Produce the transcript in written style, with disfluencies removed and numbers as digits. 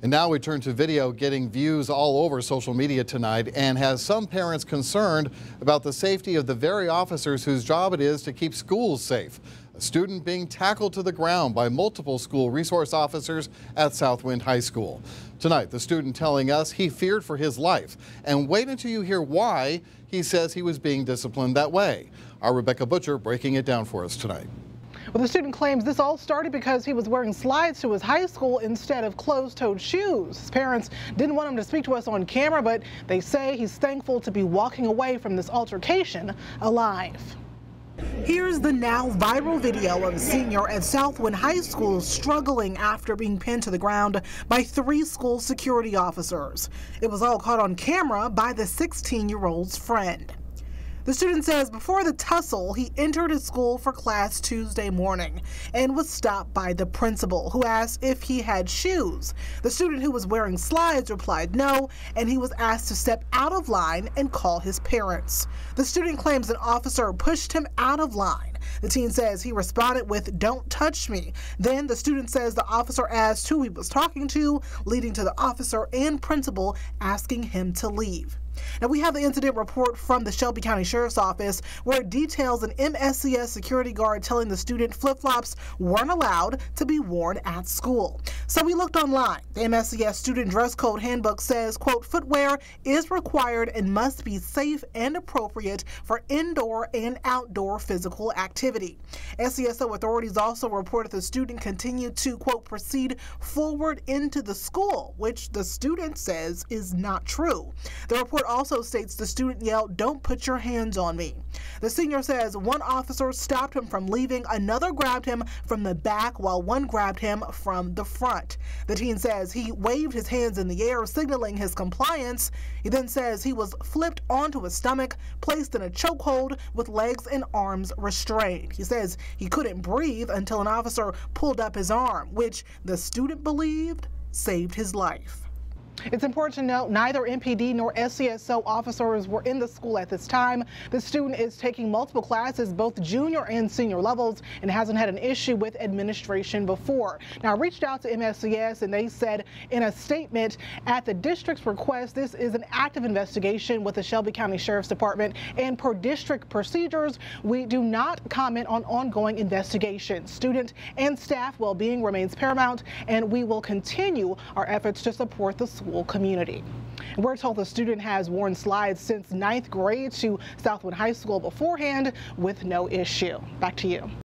And now we turn to video getting views all over social media tonight and has some parents concerned about the safety of the very officers whose job it is to keep schools safe. A student being tackled to the ground by multiple school resource officers at Southwind High School. Tonight, the student telling us he feared for his life. And wait until you hear why he says he was being disciplined that way. Our Rebecca Butcher breaking it down for us tonight. Well, the student claims this all started because he was wearing slides to his high school instead of closed-toed shoes. His parents didn't want him to speak to us on camera, but they say he's thankful to be walking away from this altercation alive. Here's the now viral video of a senior at Southwind High School struggling after being pinned to the ground by 3 school security officers. It was all caught on camera by the 16-year-old's friend. The student says before the tussle, he entered his school for class Tuesday morning and was stopped by the principal, who asked if he had shoes. The student, who was wearing slides, replied no, and he was asked to step out of line and call his parents. The student claims an officer pushed him out of line. The teen says he responded with, "Don't touch me." Then the student says the officer asked who he was talking to, leading to the officer and principal asking him to leave. Now, we have the incident report from the Shelby County Sheriff's Office, where it details an MSCS security guard telling the student flip-flops weren't allowed to be worn at school. So we looked online. The MSCS student dress code handbook says, quote, footwear is required and must be safe and appropriate for indoor and outdoor physical activity. SCSO authorities also reported the student continued to, quote, proceed forward into the school, which the student says is not true. The report also states the student yelled, "Don't put your hands on me." The senior says one officer stopped him from leaving, another grabbed him from the back, while one grabbed him from the front. The teen says he waved his hands in the air, signaling his compliance. He then says he was flipped onto his stomach, placed in a chokehold with legs and arms restrained. He says he couldn't breathe until an officer pulled up his arm, which the student believed saved his life. It's important to note neither MPD nor SCSO officers were in the school at this time. The student is taking multiple classes, both junior and senior levels, and hasn't had an issue with administration before. Now, I reached out to MSCS and they said in a statement, at the district's request, this is an active investigation with the Shelby County Sheriff's Department, and per district procedures, we do not comment on ongoing investigations. Student and staff well-being remains paramount, and we will continue our efforts to support the school community. We're told the student has worn slides since 9th grade to Southwind High School beforehand with no issue. Back to you.